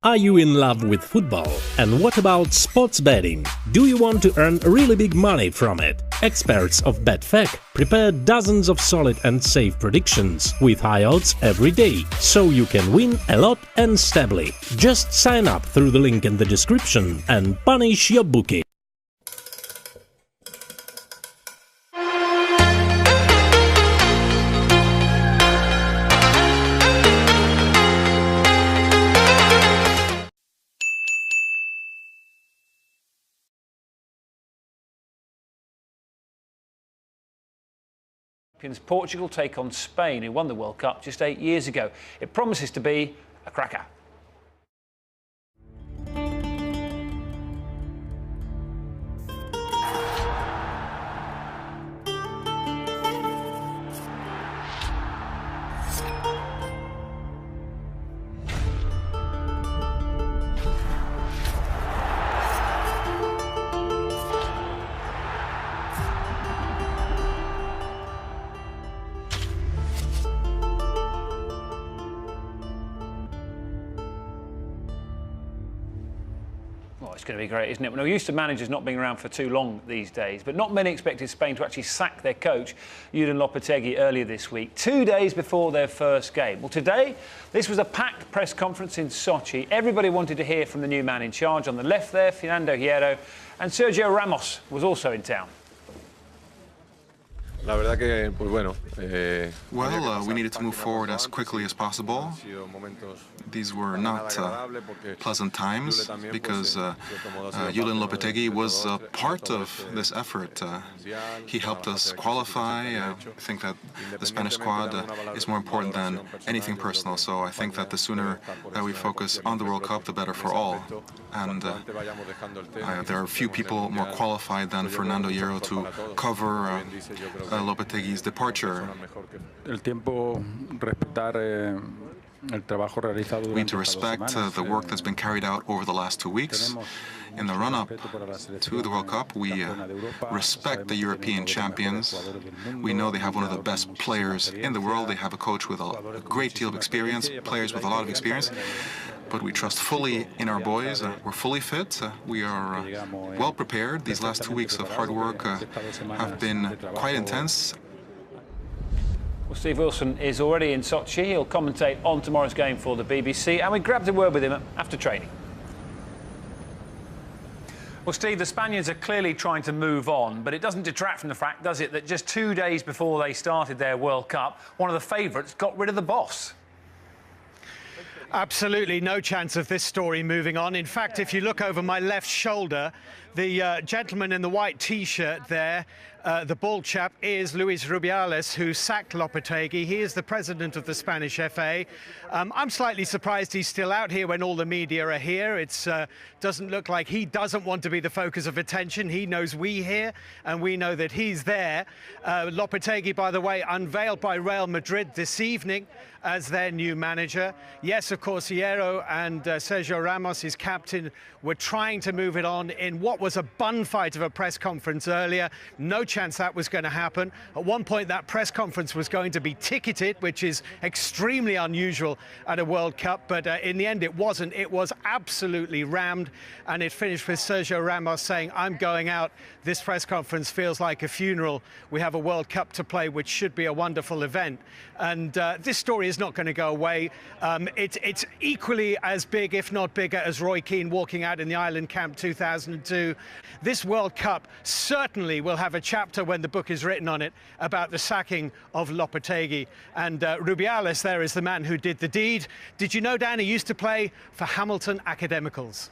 Are you in love with football? And what about sports betting? Do you want to earn really big money from it? Experts of BetFac prepare dozens of solid and safe predictions with high odds every day, so you can win a lot and stably. Just sign up through the link in the description and punish your bookie. Portugal take on Spain, who won the World Cup just 8 years ago. It promises to be a cracker. Well, it's going to be great, isn't it? We're used to managers not being around for too long these days, but not many expected Spain to actually sack their coach, Julen Lopetegui, earlier this week, 2 days before their first game. Well, today, this was a packed press conference in Sochi. Everybody wanted to hear from the new man in charge. On the left there, Fernando Hierro, and Sergio Ramos was also in town. Well, we needed to move forward as quickly as possible. These were not pleasant times because Julen Lopetegui was part of this effort. He helped us qualify. I think that the Spanish squad is more important than anything personal, so I think that the sooner that we focus on the World Cup, the better for all. And there are few people more qualified than Fernando Hierro to cover Lopetegui's departure. We need to respect the work that's been carried out over the last 2 weeks. In the run-up to the World Cup, we respect the European champions. We know they have one of the best players in the world. They have a coach with a great deal of experience, players with a lot of experience. But we trust fully in our boys. We're fully fit. We are well prepared. These last 2 weeks of hard work have been quite intense. Well, Steve Wilson is already in Sochi. He'll commentate on tomorrow's game for the BBC, and we grabbed a word with him after training. Well, Steve, the Spaniards are clearly trying to move on, but it doesn't detract from the fact, does it, that just 2 days before they started their World Cup, one of the favourites got rid of the boss? Absolutely no chance of this story moving on. In fact, if you look over my left shoulder, the gentleman in the white T-shirt there, the bald chap, is Luis Rubiales, who sacked Lopetegui. He is the president of the Spanish FA. I'm slightly surprised he's still out here when all the media are here. It doesn't look like he doesn't want to be the focus of attention. He knows we're here, and we know that he's there. Lopetegui, by the way, unveiled by Real Madrid this evening as their new manager. Yes, of course, Hierro and Sergio Ramos, his captain, were trying to move it on in what was a bun fight of a press conference earlier. No chance that was going to happen. At one point, that press conference was going to be ticketed, which is extremely unusual at a World Cup, but in the end it wasn't. It was absolutely rammed, and it finished with Sergio Ramos saying, "I'm going out. This press conference feels like a funeral. We have a World Cup to play, which should be a wonderful event." And this story is not going to go away. It's equally as big, if not bigger, as Roy Keane walking out in the Island Camp 2002. This World Cup certainly will have a chapter when the book is written on it about the sacking of Lopetegui. And Rubiales there is the man who did the deed. Did you know, Dan, he used to play for Hamilton Academicals?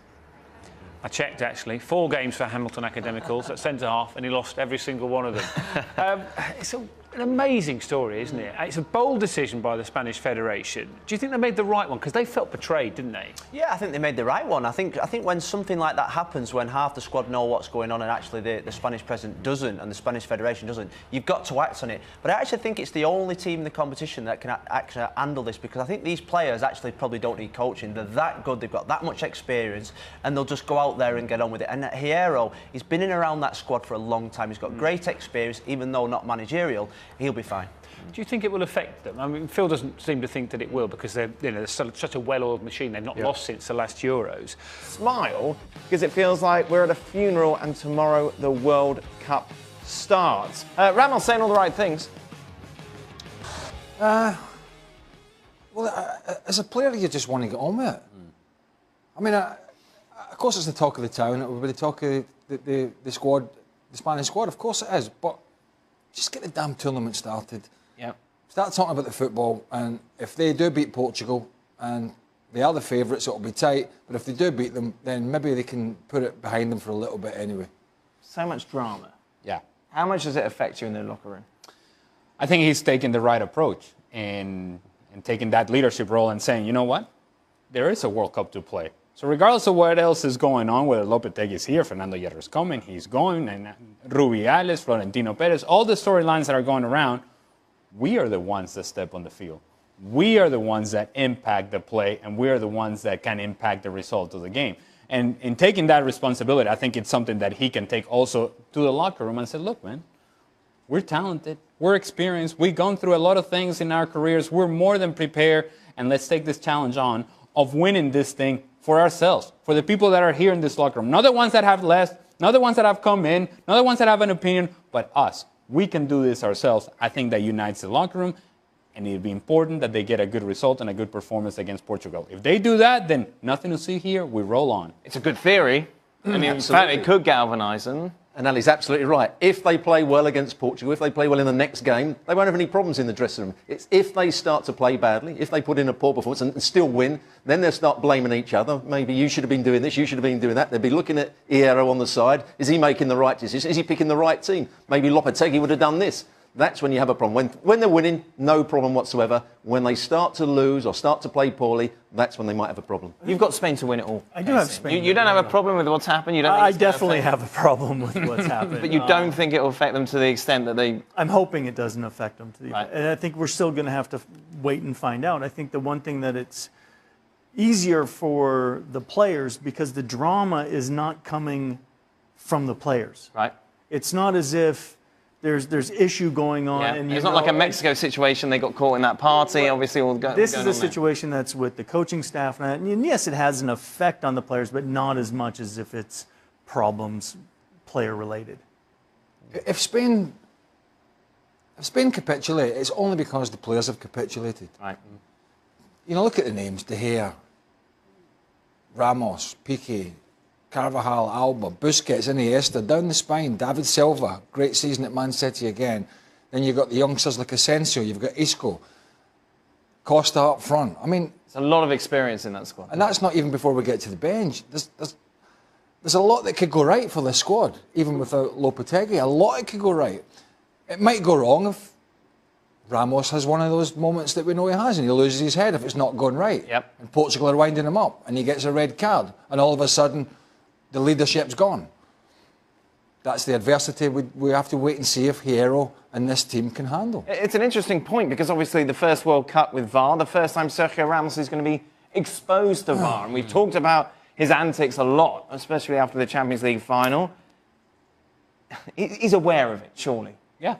I checked, actually. 4 games for Hamilton Academicals at centre-half, and he lost every single one of them. It's an amazing story, isn't it? It's a bold decision by the Spanish Federation. Do you think they made the right one? Because they felt betrayed, didn't they? Yeah, I think they made the right one. I think when something like that happens, when half the squad know what's going on and actually the Spanish president doesn't and the Spanish Federation doesn't, you've got to act on it. But I actually think it's the only team in the competition that can actually handle this, because I think these players actually probably don't need coaching. They're that good, they've got that much experience, and they'll just go out there and get on with it. And Hierro, he's been in around that squad for a long time. He's got great experience, even though not managerial. He'll be fine. Do you think it will affect them? I mean, Phil doesn't seem to think that it will because they're such a well-oiled machine. They've not lost since the last Euros. Smile, because it feels like we're at a funeral and tomorrow the World Cup starts. Ramos saying all the right things. Well, as a player, you just want to get on with it. I mean, of course, it's the talk of the town. It will be the talk of the squad, the Spanish squad. Of course, it is. But just get the damn tournament started. Yeah. Start talking about the football. And if they do beat Portugal, and they are the favourites, it'll be tight. But if they do beat them, then maybe they can put it behind them for a little bit anyway. So much drama. Yeah. How much does it affect you in the locker room? I think he's taking the right approach and taking that leadership role and saying, you know what? There is a World Cup to play. So regardless of what else is going on, whether Lopetegui is here, Fernando Hierro's coming, he's going, and Rubiales, Florentino Perez, all the storylines that are going around, we are the ones that step on the field. We are the ones that impact the play, and we are the ones that can impact the result of the game. And in taking that responsibility, I think it's something that he can take also to the locker room and say, look, man, we're talented, we're experienced, we've gone through a lot of things in our careers, we're more than prepared, and let's take this challenge on of winning this thing for ourselves, for the people that are here in this locker room. Not the ones that have left, not the ones that have come in, not the ones that have an opinion, but us. We can do this ourselves. I think that unites the locker room, and it'd be important that they get a good result and a good performance against Portugal. If they do that, then nothing to see here. We roll on. It's a good theory. I mean, in fact, it could galvanise them. And Ali's absolutely right. If they play well against Portugal, if they play well in the next game, they won't have any problems in the dressing room. It's if they start to play badly, if they put in a poor performance and still win, then they'll start blaming each other. Maybe you should have been doing this, you should have been doing that. They'll be looking at Hierro on the side. Is he making the right decision? Is he picking the right team? Maybe Lopetegui would have done this. That's when you have a problem. When they're winning, no problem whatsoever. When they start to lose or start to play poorly, that's when they might have a problem. You've got Spain to win it all. I do have Spain. You don't have a problem with what's happened? You don't think I definitely have a problem with what's happened. But you don't think it will affect them to the extent that they... I'm hoping it doesn't affect them to the Right. And I think we're still going to have to wait and find out. I think the one thing that it's easier for the players because the drama is not coming from the players. Right. It's not as if there's issue going on. Yeah. And It's not like a Mexico situation. They got caught in that party. Obviously, all going. This is a situation that's with the coaching staff, and yes, it has an effect on the players, but not as much as if it's problems player related. If Spain capitulate, it's only because the players have capitulated. Right. You know, look at the names: De Gea, Ramos, Piqué, Carvajal, Alba, Busquets, Iniesta, down the spine, David Silva, great season at Man City again. Then you've got the youngsters like Asensio, you've got Isco, Costa up front. I mean... There's a lot of experience in that squad. And that's not even before we get to the bench. There's a lot that could go right for the squad, even without Lopetegui. A lot that could go right. It might go wrong if Ramos has one of those moments that we know he has and he loses his head if it's not going right. Yep. And Portugal are winding him up and he gets a red card and all of a sudden the leadership's gone. That's the adversity we have to wait and see if Hierro and this team can handle. It's an interesting point because obviously the first World Cup with VAR, the first time Sergio Ramos is going to be exposed to VAR. And we've talked about his antics a lot, especially after the Champions League final. He's aware of it, surely. Yeah.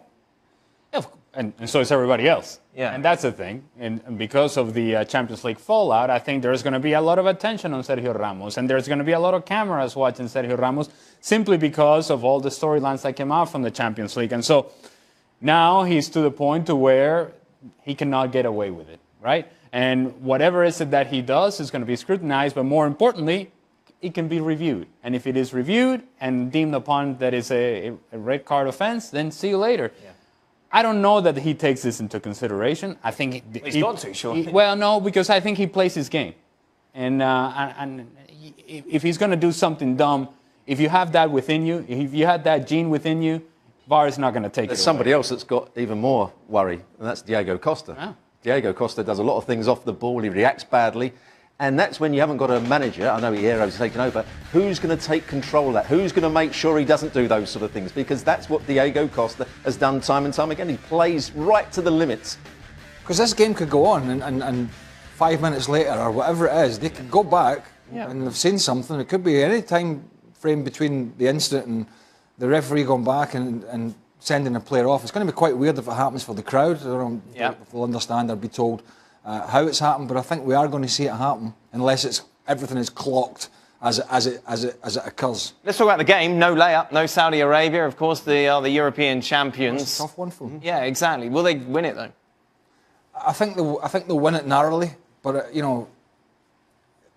And so is everybody else. Yeah. And that's the thing. And because of the Champions League fallout, I think there's going to be a lot of attention on Sergio Ramos. And there's going to be a lot of cameras watching Sergio Ramos simply because of all the storylines that came out from the Champions League. And so now he's to the point to where he cannot get away with it, right? And whatever is it that he does is going to be scrutinized. But more importantly, it can be reviewed. And if it is reviewed and deemed upon that is a red card offense, then see you later. Yeah. I don't know that he takes this into consideration. I think he's got to, sure. Well, no, because I think he plays his game, and if he's going to do something dumb, if you have that within you, if you had that gene within you, VAR is not going to take it away. There's somebody else that's got even more worry, and that's Diego Costa. Ah. Diego Costa does a lot of things off the ball. He reacts badly. And that's when you haven't got a manager, I know Hierro's taken over, who's going to take control of that? Who's going to make sure he doesn't do those sort of things? Because that's what Diego Costa has done time and time again. He plays right to the limits. Because this game could go on and 5 minutes later or whatever it is, they could go back and they've seen something. It could be any time frame between the incident and the referee going back and sending a player off. It's going to be quite weird if it happens for the crowd. I don't know if they'll understand or be told how it's happened, but I think we are going to see it happen unless everything is clocked as it occurs. Let's talk about the game. No layup, no Saudi Arabia. Of course, they are the European champions. It's a tough one for them. Yeah, exactly. Will they win it though? I think they'll win it narrowly, but you know,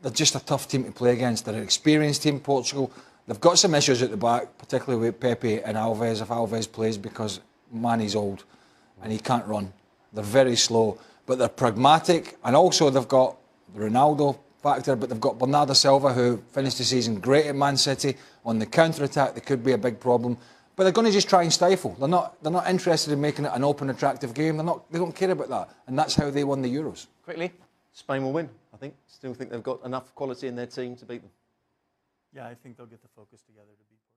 they're just a tough team to play against. They're an experienced team, Portugal. They've got some issues at the back, particularly with Pepe and Alves, if Alves plays, because Mane's old and he can't run. They're very slow, but they're pragmatic, and also they've got the Ronaldo factor, but they've got Bernardo Silva, who finished the season great at Man City. On the counter-attack, they could be a big problem. But they're going to just try and stifle. They're not interested in making it an open, attractive game. They don't care about that. And that's how they won the Euros. Quickly. Spain will win, I think. Still think they've got enough quality in their team to beat them. Yeah, I think they'll get the focus together to beat Portugal.